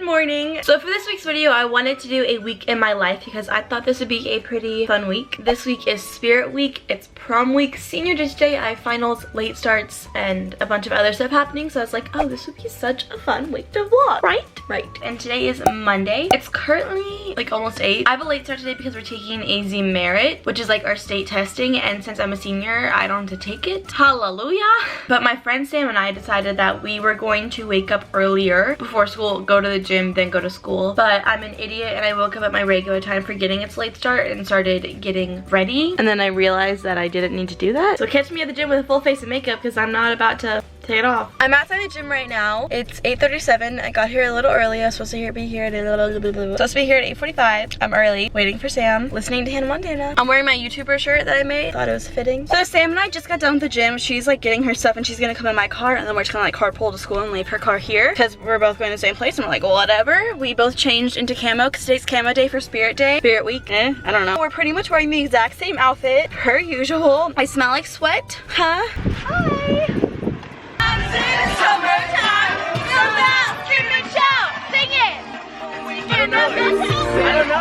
morning. So for this week's video, I wanted to do a week in my life because I thought this would be a pretty fun week. This week is Spirit Week, it's prom week, senior ditch day, I have finals, late starts, and a bunch of other stuff happening. So I was like, oh, this would be such a fun week to vlog, right? Right. And today is Monday. It's currently like almost 8. I have a late start today because we're taking AZ Merit, which is like our state testing, and since I'm a senior, I don't have to take it. Hallelujah. But my friend Sam and I decided that we were going to wake up earlier before school, go to the gym, then go to school. But I'm an idiot and I woke up at my regular time forgetting it's late start and started getting ready. And then I realized that I didn't need to do that. So catch me at the gym with a full face of makeup because I'm not about to take it off. I'm outside the gym right now. It's 8:37. I got here a little early. I was supposed to be here at 8:45. I'm early, waiting for Sam, listening to Hannah Montana. I'm wearing my YouTuber shirt that I made. Thought it was fitting. So Sam and I just got done with the gym. She's like getting her stuff and she's gonna come in my car, and then we're just gonna like carpool to school and leave her car here because we're both going to the same place. And we're like, whatever. We both changed into camo because today's camo day for Spirit Day. Spirit Week, I don't know. We're pretty much wearing the exact same outfit per usual. I smell like sweat, huh? Hi. Summertime, sing it. I don't know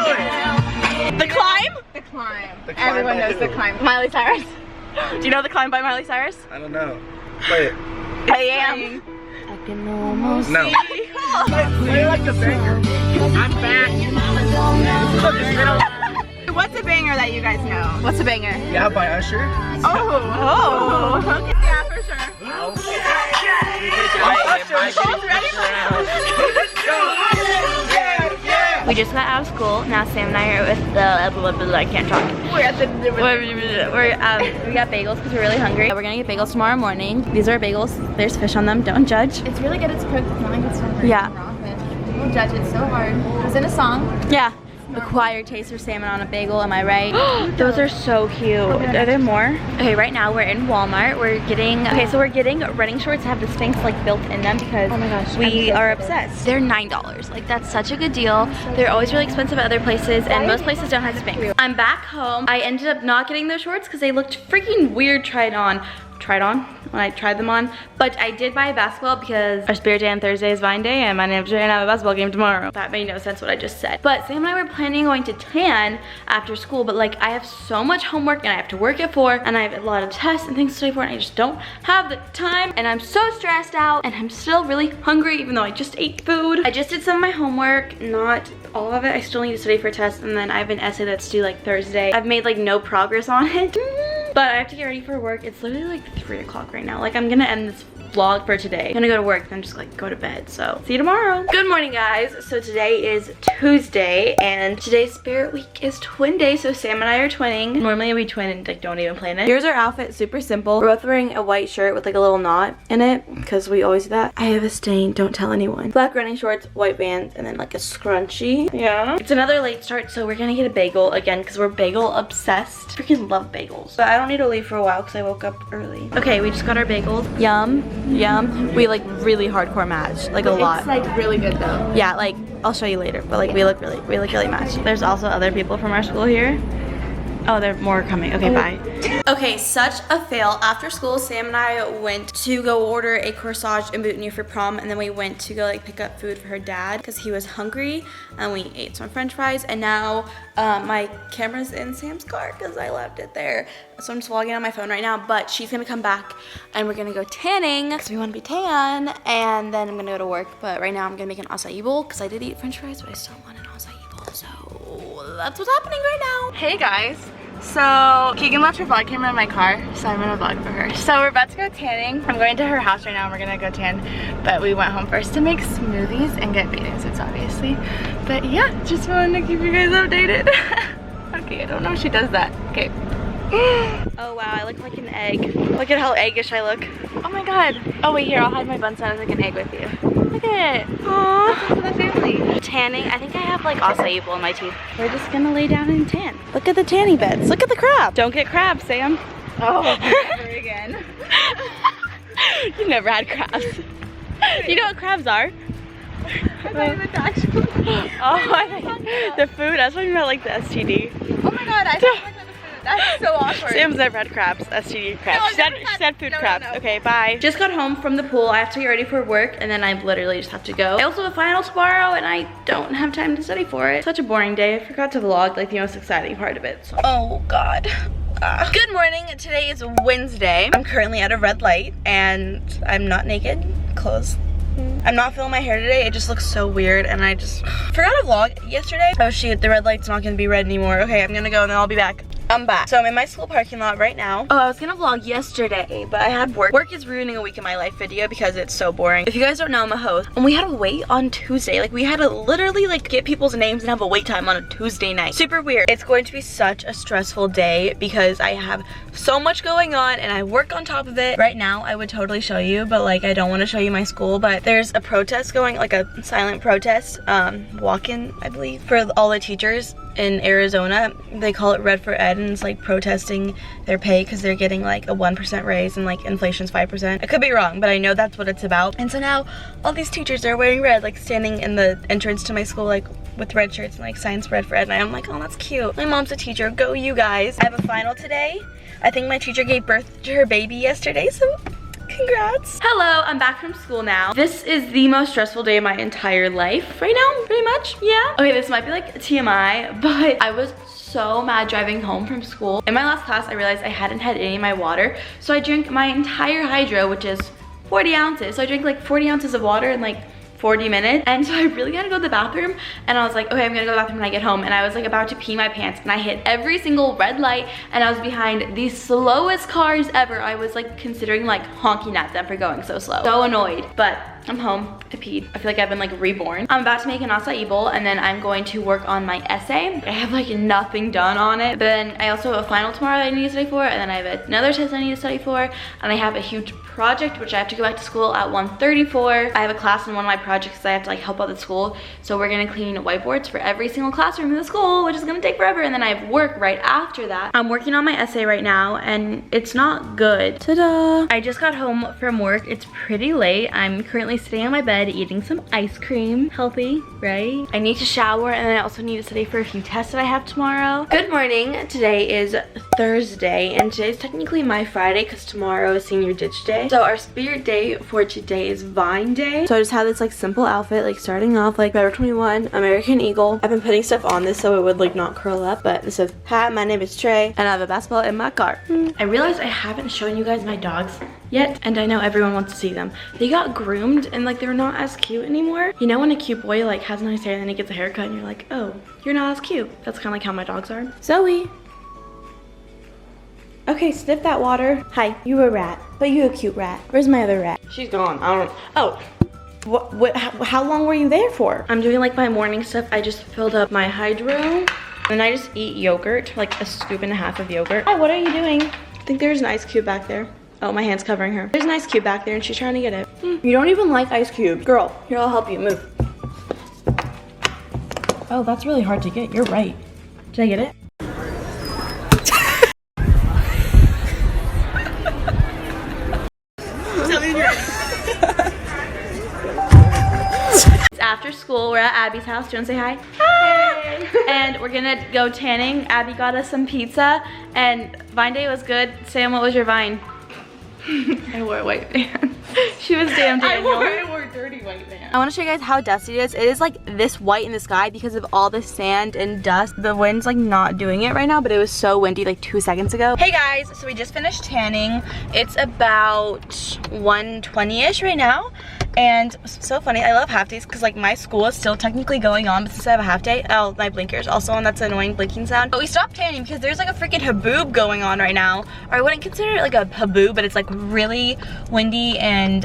it. The Climb? The Climb. Everyone knows The Climb. Miley Cyrus. Do you know The Climb by Miley Cyrus? I don't know. Play it. I am. I can almost No. Play like the banger. I'm back. What's a banger that you guys know? What's a banger? Yeah, by Usher. Oh. Okay. Yeah, for sure. We just got out of school. Now Sam and I are with the I can't talk. We got bagels because we're really hungry. We're gonna get bagels tomorrow morning. These are bagels. There's fish on them. Don't judge. It's really good. It's cooked. It's not like it's not Yeah. wrong with. People judge it so hard. It was in a song. Yeah. Acquired taste for salmon on a bagel, am I right? Those are so cute. Are there more? Okay, right now we're in Walmart. We're getting running shorts that have the Spanx like built in them because oh my gosh, we are obsessed. They're $9. Like that's such a good deal. They're always really expensive at other places and most places don't have Spanx. I'm back home. I ended up not getting those shorts because they looked freaking weird tried on when I tried them on, but I did buy a basketball because our Spirit Day on Thursday is Vine Day and my neighbors are gonna have a basketball game tomorrow. That made no sense what I just said. But Sam and I were planning on going to tan after school, but like I have so much homework and I have to work at 4 and I have a lot of tests and things to study for and I just don't have the time and I'm so stressed out and I'm still really hungry even though I just ate food. I just did some of my homework, not all of it. I still need to study for a test and then I have an essay that's due like Thursday. I've made like no progress on it. But I have to get ready for work. It's literally like 3 o'clock right now. Like I'm gonna end this vlog for today. I'm gonna go to work, then just like go to bed. So see you tomorrow. Good morning guys. So today is Tuesday and today's Spirit Week is twin day. So Sam and I are twinning. Normally we twin and like don't even plan it. Here's our outfit, super simple. We're both wearing a white shirt with like a little knot in it because we always do that. I have a stain, don't tell anyone. Black running shorts, white Vans, and then like a scrunchie. Yeah. It's another late start, so we're gonna get a bagel again because we're bagel obsessed. Freaking love bagels. But I don't need to leave for a while because I woke up early. Okay, we just got our bagels. Yum. Yum. We like really hardcore match, like a lot. It's like really good though. Yeah, like I'll show you later, but like we look really matched. There's also other people from our school here. Oh, there are more coming. Okay, bye. Okay, such a fail. After school, Sam and I went to go order a corsage and boutonniere for prom, and then we went to go like pick up food for her dad because he was hungry, and we ate some french fries, and now my camera's in Sam's car because I left it there. So I'm just vlogging on my phone right now, but she's gonna come back and we're gonna go tanning because we wanna be tan, and then I'm gonna go to work, but right now I'm gonna make an acai bowl because I did eat french fries, but I still want an acai bowl, so that's what's happening right now. Hey guys. So Keegan left her vlog camera in my car, so I'm gonna vlog for her. So we're about to go tanning. I'm going to her house right now and we're gonna go tan, but we went home first to make smoothies and get bathing suits obviously. But yeah, just wanted to keep you guys updated. Okay, I don't know if she does that. Okay. Oh wow, I look like an egg. Look at how eggish I look. Oh my god. Oh wait, here, I'll hide my bun so I look like an egg with you. Look at it. Aww. For the family. Tanning, I think I have like acai bowl in my teeth. We're just gonna lay down and tan. Look at the tanning beds. Look at the crab. Don't get crabs, Sam. Oh, never again. You never had crabs. You know what crabs are? I thought you meant the actual. Oh, I think the food. I was talking about like the STD. Oh my god, I thought you meant the food. That's so awkward. Sam said red crabs, STD crabs. No, she said food crabs. No. Okay, bye. Just got home from the pool. I have to get ready for work, and then I literally just have to go. I also have a final tomorrow, and I don't have time to study for it. Such a boring day. I forgot to vlog like the most exciting part of it. So. Oh God. Good morning. Today is Wednesday. I'm currently at a red light, and I'm not naked. Clothes. I'm not filming my hair today. It just looks so weird, and I just forgot to vlog yesterday. Oh shoot, the red light's not gonna be red anymore. Okay, I'm gonna go and then I'll be back. I'm back. So I'm in my school parking lot right now. Oh, I was gonna vlog yesterday, but I had work. Work is ruining a week of my life video because it's so boring. If you guys don't know, I'm a host. And we had to wait on Tuesday. Like we had to literally like get people's names and have a wait time on a Tuesday night. Super weird. It's going to be such a stressful day because I have so much going on and I work on top of it. Right now, I would totally show you, but like I don't want to show you my school, but there's a protest going, like a silent protest, walk-in, I believe, for all the teachers in Arizona. They call it Red for Ed, and it's like protesting their pay because they're getting like a 1% raise and like inflation's 5%. I could be wrong, but I know that's what it's about. And so now all these teachers are wearing red, like standing in the entrance to my school like with red shirts and like signs Red for Ed, and I'm like, oh, that's cute. My mom's a teacher, go you guys. I have a final today. I think my teacher gave birth to her baby yesterday, so congrats. Hello, I'm back from school now. This is the most stressful day of my entire life right now, pretty much, yeah. Okay, this might be like TMI, but I was so mad driving home from school. In my last class, I realized I hadn't had any of my water, so I drank my entire hydro, which is 40 ounces. So I drank like 40 ounces of water in like 40 minutes, and so I really gotta go to the bathroom, and I was like, okay, I'm gonna go to the bathroom when I get home, and I was like about to pee my pants, and I hit every single red light, and I was behind the slowest cars ever. I was like considering like honking at them for going so slow. So annoyed, but I'm home. I peed. I feel like I've been like reborn. I'm about to make an acai bowl, and then I'm going to work on my essay. I have like nothing done on it, but then I also have a final tomorrow that I need to study for, and then I have another test I need to study for, and I have a huge project which I have to go back to school at 1:30 for. I have a class in one of my projects that I have to like help out the school, so we're gonna clean whiteboards for every single classroom in the school, which is gonna take forever, and then I have work right after that. I'm working on my essay right now, and it's not good. Ta-da! I just got home from work. It's pretty late. I'm currently sitting on my bed eating some ice cream. Healthy, right? I need to shower, and then I also need to study for a few tests that I have tomorrow. Good morning. Today is Thursday, and today's technically my Friday because tomorrow is senior ditch day. So our spirit day for today is Vine Day. So I just have this like simple outfit, like starting off like Forever 21, American Eagle. I've been putting stuff on this so it would like not curl up, but this says, hi, my name is Trey, and I have a basketball in my car. I realized I haven't shown you guys my dogs yet, and I know everyone wants to see them. They got groomed, and like they're not as cute anymore. You know when a cute boy like has nice hair and then he gets a haircut and you're like, oh, you're not as cute. That's kind of like how my dogs are. Zoe. Okay, sniff that water. Hi, you a rat, but you a cute rat. Where's my other rat? She's gone. I don't. Oh. How long were you there for? I'm doing like my morning stuff. I just filled up my hydro, and I just eat yogurt, like a scoop and a half of yogurt. Hi, what are you doing? I think there's an ice cube back there. Oh, my hand's covering her. There's an ice cube back there, and she's trying to get it. You don't even like ice cubes. Girl, here, I'll help you. Move. Oh, that's really hard to get. You're right. Did I get it? After school, we're at Abby's house. Do you want to say hi? Hi! And we're gonna go tanning. Abby got us some pizza, and Vine Day was good. Sam, what was your Vine? I wore a white van. She was damn Daniel. I wore a dirty white van. I want to show you guys how dusty it is. It is like this white in the sky because of all the sand and dust. The wind's like not doing it right now, but it was so windy like 2 seconds ago. Hey guys, so we just finished tanning. It's about 1:20ish right now. And so funny, I love half days because like my school is still technically going on, but since I have a half day, oh, my blinker's also on. That's an annoying blinking sound. But we stopped tanning because there's like a freaking haboob going on right now. Or I wouldn't consider it like a haboob, but it's like really windy and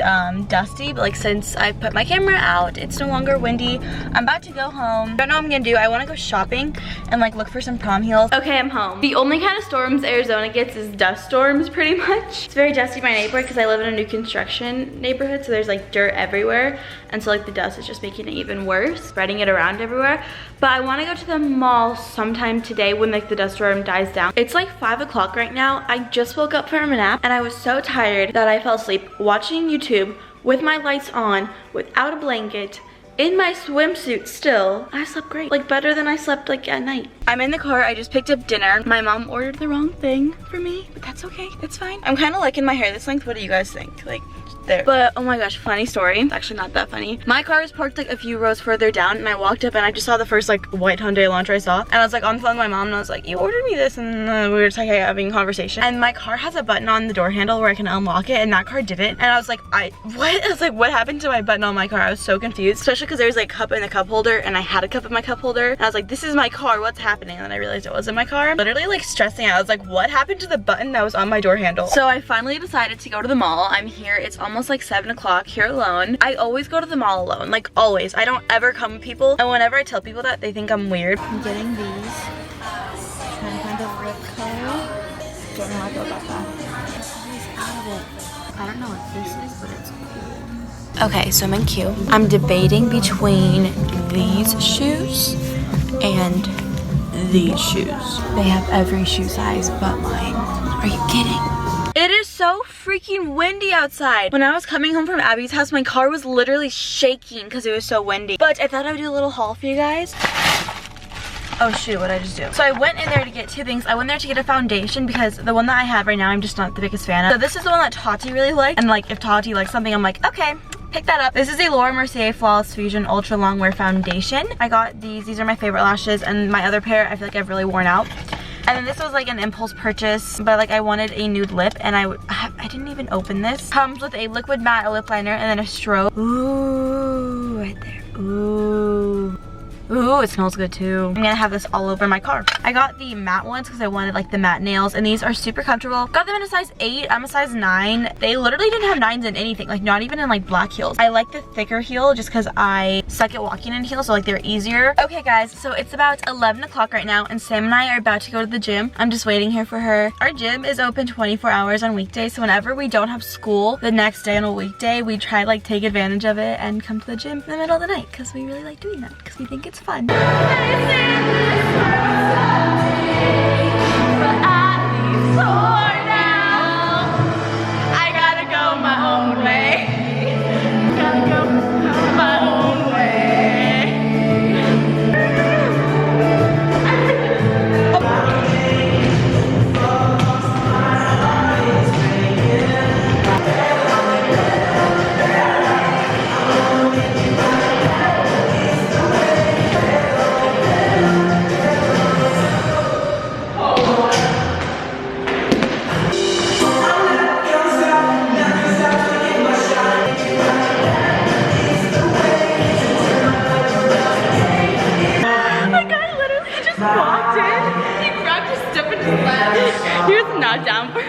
dusty. But like since I put my camera out, it's no longer windy. I'm about to go home. I don't know what I'm gonna do. I wanna go shopping and like look for some prom heels. Okay, I'm home. The only kind of storms Arizona gets is dust storms pretty much. It's very dusty in my neighborhood because I live in a new construction neighborhood, so there's like dirt everywhere, and so like the dust is just making it even worse, spreading it around everywhere. But I want to go to the mall sometime today when like the dust storm dies down. It's like 5 o'clock right now. I just woke up from a nap, and I was so tired that I fell asleep watching YouTube with my lights on, without a blanket, in my swimsuit still. I slept great, like better than I slept like at night. I'm in the car, I just picked up dinner. My mom ordered the wrong thing for me, but that's okay, it's fine. I'm kind of liking my hair this length. What do you guys think? Like, there. But oh my gosh, funny story. It's actually not that funny. My car was parked like a few rows further down, and I walked up and I just saw the first like white Hyundai Elantra I saw, and I was like on the phone with my mom, and I was like, you ordered me this, and we were just like having a conversation, and my car has a button on the door handle where I can unlock it, and that car didn't, and I was like, what? I was like, what happened to my button on my car? I was so confused, especially because there was like a cup in the cup holder, and I had a cup in my cup holder, and I was like, this is my car, what's happening? And then I realized it wasn't my car. Literally like stressing out. I was like, what happened to the button that was on my door handle? So I finally decided to go to the mall. I'm here, it's almost like 7 o'clock here alone. I always go to the mall alone, like always. I don't ever come with people, and whenever I tell people that, they think I'm weird. I'm getting these. Trying to find a lip color. Don't know how I feel about that. It's out of it. I don't know what this is, but it's cool. Okay, so I'm in Q. I'm debating between these shoes and these shoes. They have every shoe size but mine. Are you kidding? It is so freaking windy outside. When I was coming home from Abby's house, my car was literally shaking because it was so windy. But I thought I would do a little haul for you guys. Oh shoot, what did I just do? So I went in there to get two things. I went there to get a foundation because the one that I have right now, I'm just not the biggest fan of. So this is the one that Tati really liked. And like if Tati likes something, I'm like, okay, pick that up. This is a Laura Mercier Flawless Fusion Ultra Longwear Foundation. I got these. These are my favorite lashes, and my other pair I feel like I've really worn out. And then this was like an impulse purchase, but like I wanted a nude lip, and I didn't even open this. Comes with a liquid matte lip liner and then a strobe. Ooh, right there. Ooh. Ooh, it smells good too. I'm gonna have this all over my car. I got the matte ones because I wanted like the matte nails, and these are super comfortable. Got them in a size 8, I'm a size 9. They literally didn't have 9s in anything, like not even in like black heels. I like the thicker heel just because I suck at walking in heels, so like they're easier. Okay guys, so it's about 11 o'clock right now, and Sam and I are about to go to the gym. I'm just waiting here for her. Our gym is open 24 hours on weekdays, so whenever we don't have school the next day on a weekday, we try to like take advantage of it and come to the gym in the middle of the night because we really like doing that because we think it's fun. I gotta go my own way. Gotta go my own way. He was not down for it.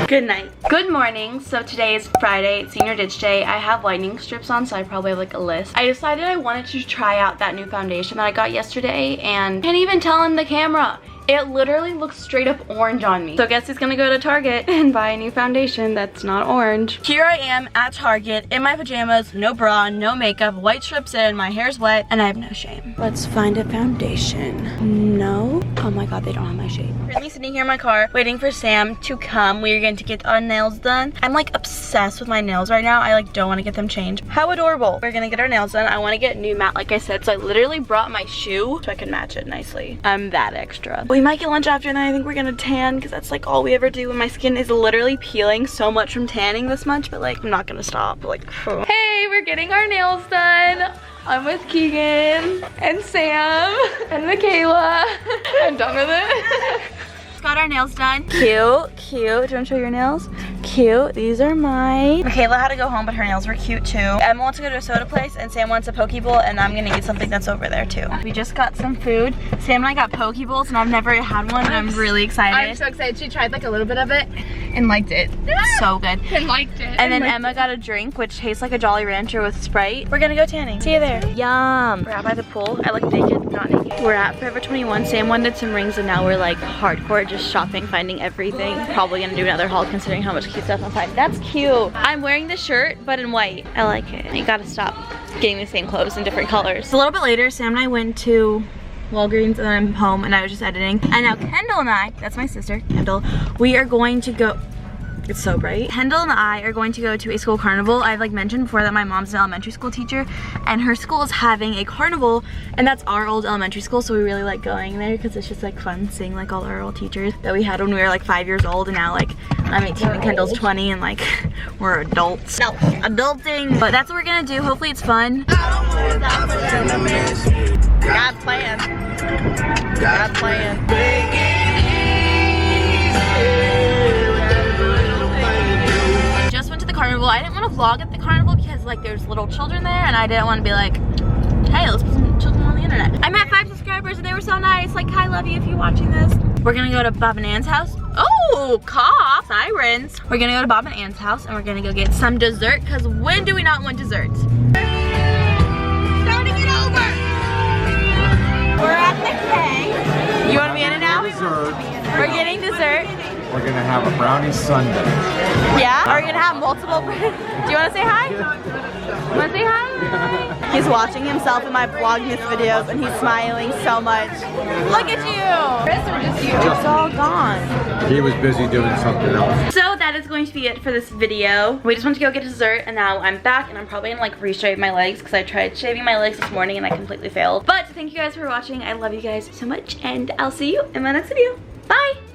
Good night. Good morning. So today is Friday, it's senior ditch day. I have lightning strips on, so I probably have like a list. I decided I wanted to try out that new foundation that I got yesterday, and can't even tell in the camera. It literally looks straight up orange on me. So I guess he's gonna go to Target and buy a new foundation that's not orange. Here I am at Target in my pajamas, no bra, no makeup, white strips in, my hair's wet, and I have no shame. Let's find a foundation. No. Oh my god, they don't have my shade. Currently sitting here in my car waiting for Sam to come. We're going to get our nails done. I'm like obsessed with my nails right now. I like don't want to get them changed. How adorable. We're gonna get our nails done. I want to get new matte like I said, so I literally brought my shoe so I can match it nicely. I'm that extra. We might get lunch after, and then I think we're gonna tan because that's like all we ever do, and my skin is literally peeling so much from tanning this much, but like I'm not gonna stop. Like, hey, we're getting our nails done. I'm with Keegan and Sam and Michaela. I'm done with it. Got our nails done. Cute, cute. Do you want to show your nails? Cute. These are mine. Michaela had to go home, but her nails were cute too. Emma wants to go to a soda place, and Sam wants a poke bowl, and I'm gonna eat something that's over there too. We just got some food. Sam and I got poke bowls, and I've never had one, and I'm really excited. I'm so excited. She tried like a little bit of it and liked it. So good. And liked it. And then Emma got a drink, which tastes like a Jolly Rancher with Sprite. We're gonna go tanning. See you there. Yum. We're out by the pool. I look naked, not naked. We're at Forever 21. Sam wanted some rings, and now we're like hardcore just shopping, finding everything. Probably gonna do another haul considering how much keeps stuff on time. That's cute. I'm wearing the shirt, but in white. I like it. You gotta stop getting the same clothes in different colors. A little bit later, Sam and I went to Walgreens and then I'm home and I was just editing. And now Kendall and I, that's my sister, Kendall, we are going to go, it's so bright. Kendall and I are going to go to a school carnival. I've like mentioned before that my mom's an elementary school teacher and her school is having a carnival and that's our old elementary school, so we really like going there because it's just like fun seeing like all our old teachers that we had when we were like 5 years old, and now like I'm 18 and Kendall's 20 and like we're adults. No, adulting. But that's what we're gonna do. Hopefully it's fun. God's plan. God's plan. Just went to the carnival. I didn't want to vlog at the carnival because like there's little children there and I didn't want to be like, hey, let's put some children on the internet. I'm at 5 subscribers and they were so nice. Like, I love you if you're watching this. We're gonna go to Bob and Ann's house. Oh, cough, sirens. We're gonna go to Bob and Ann's house and we're gonna go get some dessert because when do we not want dessert? Starting it over. We're at the K. You want to be in it now? Dessert. We're getting dessert. We're gonna have a brownie sundae. Yeah? Are we gonna have multiple? Do you want to say hi? Want to say hi? He's watching himself in my Vlogmas videos and he's smiling so much. Look at you! Chris or just you? It's all gone. He was busy doing something else. So that is going to be it for this video. We just went to go get dessert and now I'm back and I'm probably gonna like re-shave my legs because I tried shaving my legs this morning and I completely failed. But thank you guys for watching. I love you guys so much and I'll see you in my next video. Bye!